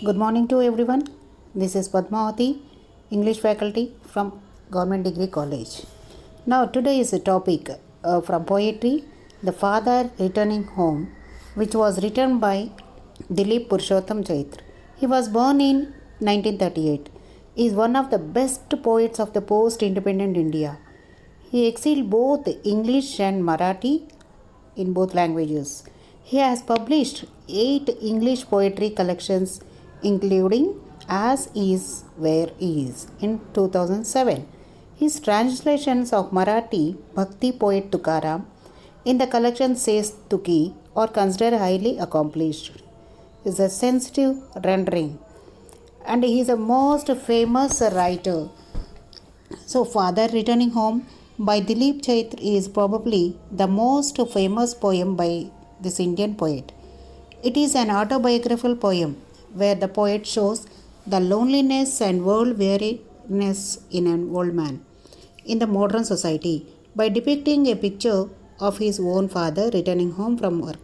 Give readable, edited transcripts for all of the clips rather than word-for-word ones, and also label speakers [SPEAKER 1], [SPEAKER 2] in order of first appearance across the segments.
[SPEAKER 1] Good morning to everyone. This is Padmavati, English faculty from Government Degree College. Now, today is a topic from poetry, The Father Returning Home, which was written by Dilip Purushottam Chaitra. He was born in 1938. He is one of the best poets of the post independent India. He excelled both English and Marathi in both languages. He has published 8 English poetry collections, including As Is Where Is in 2007. His translations of Marathi Bhakti poet Tukaram in the collection Says Tuki are considered highly accomplished. He is a sensitive rendering and he is a most famous writer. So, Father Returning Home by Dilip Chaitra is probably the most famous poem by this Indian poet. It is an autobiographical poem where the poet shows the loneliness and world weariness in an old man in the modern society by depicting a picture of his own father returning home from work.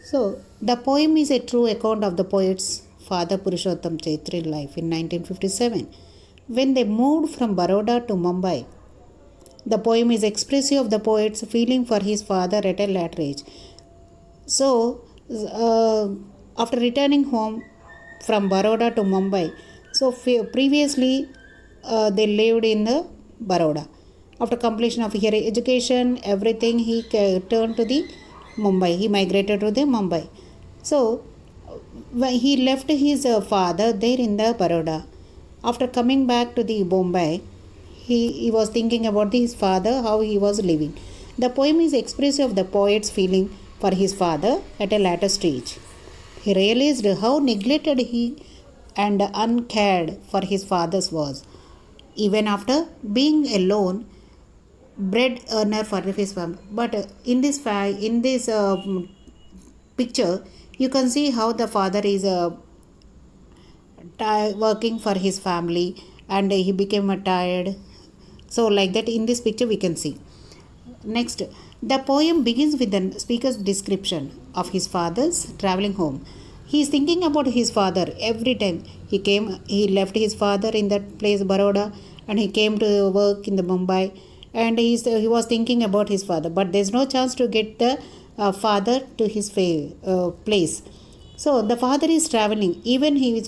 [SPEAKER 1] So, the poem is a true account of the poet's father Purushottam Chaitra's life in 1957 when they moved from Baroda to Mumbai. The poem is expressive of the poet's feeling for his father at a later age. So, after returning home from Baroda to Mumbai, so previously they lived in the Baroda. After completion of higher education, everything, he turned to the Mumbai. He migrated to the Mumbai. So, when he left his father there in the Baroda. After coming back to the Bombay, he was thinking about his father, how he was living. The poem is expressive of the poet's feeling for his father at a later stage. He realized how neglected he and uncared for his father was. Even after being alone, bread earner for his family. But in this picture, you can see how the father is working for his family and he became tired. So, like that, in this picture, we can see. Next, the poem begins with the speaker's description of his father's traveling home. He is thinking about his father every time he left his father in that place, Baroda, and he came to work in the Mumbai, and he was thinking about his father. But there's no chance to get the father to his place. So the father is traveling. Even his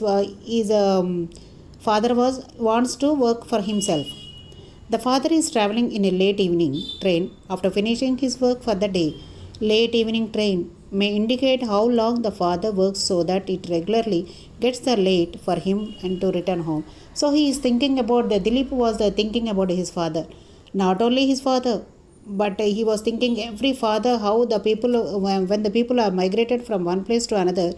[SPEAKER 1] father wants to work for himself. The father is traveling in a late evening train after finishing his work for the day. Late evening train may indicate how long the father works so that it regularly gets the late for him and to return home. So he is thinking about Dilip was thinking about his father. Not only his father, but he was thinking every father how the people when the people are migrated from one place to another,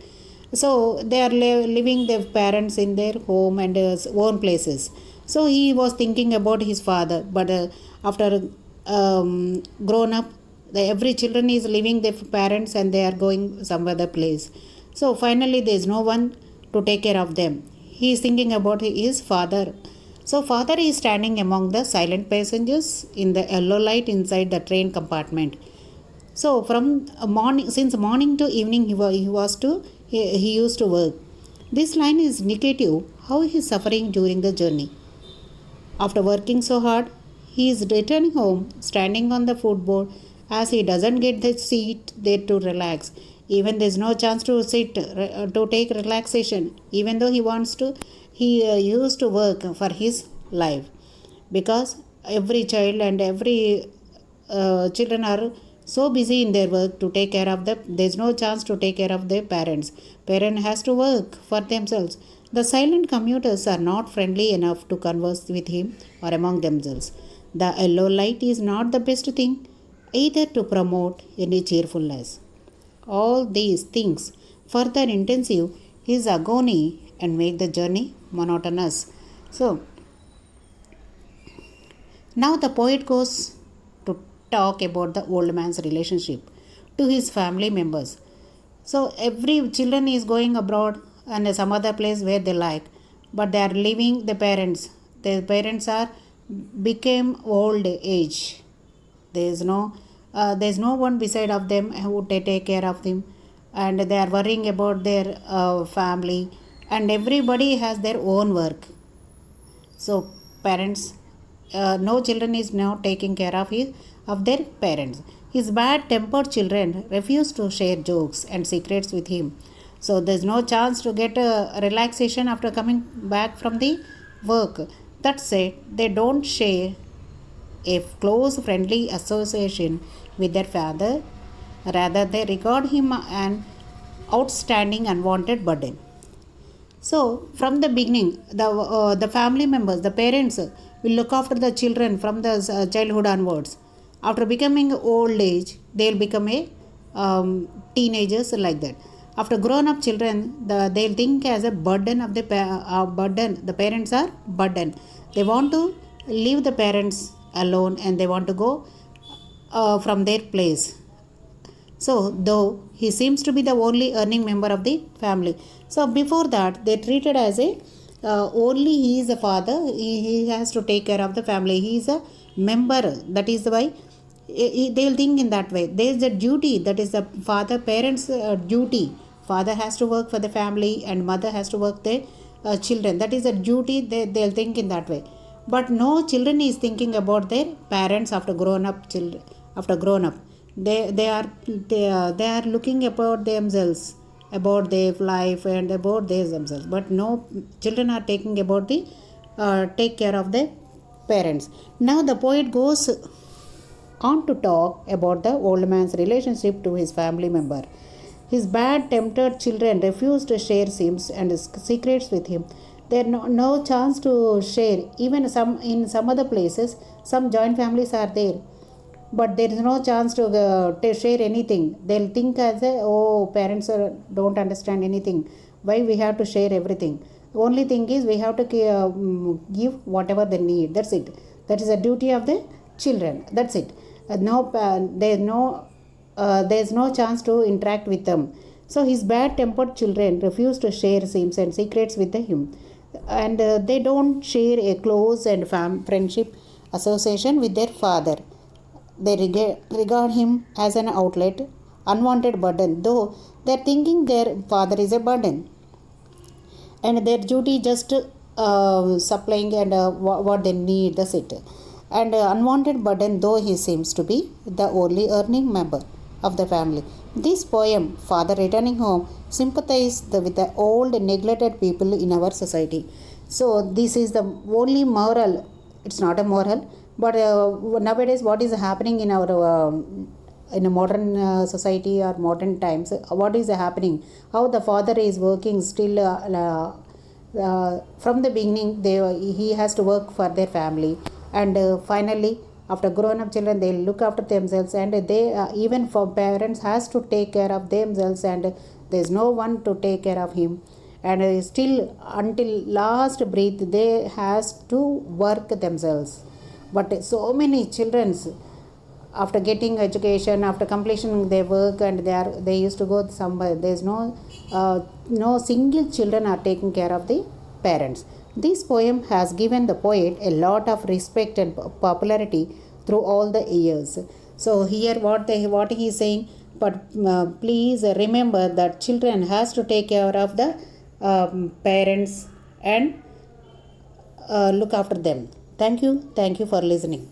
[SPEAKER 1] so they are living their parents in their home and own places. So he was thinking about his father, but after grown up, every children is leaving their parents and they are going some other place. So finally there is no one to take care of them. He is thinking about his father. So father is standing among the silent passengers in the yellow light inside the train compartment. So from morning, since morning to evening, he used to work. This line is indicative how he is suffering during the journey. After working so hard, he is returning home, standing on the footboard, as he doesn't get the seat there to relax. Even there is no chance to sit to take relaxation. Even though he wants to, he used to work for his life, because every child and every children are so busy in their work to take care of them. There is no chance to take care of their parents. Parent has to work for themselves. The silent commuters are not friendly enough to converse with him or among themselves. The yellow light is not the best thing either to promote any cheerfulness. All these things further intensive his agony and make the journey monotonous. So, now the poet goes to talk about the old man's relationship to his family members. So every children is going abroad and some other place where they like, but they are leaving the parents. Their parents are became old age. There is no one beside of them who take care of them, and they are worrying about their family and everybody has their own work. So parents, no children is now taking care of their parents. His bad-tempered children refuse to share jokes and secrets with him. So there's no chance to get a relaxation after coming back from the work. That said, they don't share a close friendly association with their father. Rather, they regard him an outstanding unwanted burden. So, from the beginning, the family members, the parents, will look after the children from the childhood onwards. After becoming old age, they will become a teenagers like that. After grown up children, they'll think as a burden of the burden. The parents are burden. They want to leave the parents alone and they want to go from their place. So, though he seems to be the only earning member of the family. So, before that, they treated as a only he is a father, he has to take care of the family, he is a member. That is why they'll think in that way. There is a duty, that is the father parents' duty. Father has to work for the family and mother has to work the children. That is a duty, they'll think in that way. But no children is thinking about their parents after grown up children. After grown up, they are looking about themselves, about their life and about themselves. But no children are taking about the take care of their parents. Now the poet goes on to talk about the old man's relationship to his family member. His bad tempted children refuse to share sins and secrets with him. There no chance to share. Even in some other places, some joint families are there, but there is no chance to share anything. They'll think as parents don't understand anything. Why we have to share everything? Only thing is we have to give whatever they need. That's it. That is the duty of the children. That's it. There's no chance to interact with them. So his bad-tempered children refuse to share sins and secrets with him, and they don't share a close and friendship association with their father. They regard him as an outlet, unwanted burden, though they're thinking their father is a burden, and their duty just supplying and what they need. That's it. And unwanted burden, though he seems to be the only earning member of the family. This poem, Father Returning Home, sympathizes with the old neglected people in our society. So this is the only moral. It's not a moral, but nowadays what is happening in our in a modern society or modern times, what is happening, how the father is working still from the beginning. He has to work for their family, and finally after grown up children they look after themselves, and they even for parents has to take care of themselves, and there is no one to take care of him, and still until last breath they has to work themselves. But so many children, after getting education, after completion their work, and they used to go somewhere, there is no single children are taking care of the parents. This poem has given the poet a lot of respect and popularity through all the years. So here what he is saying, but please remember that children has to take care of the parents and look after them. Thank you for listening.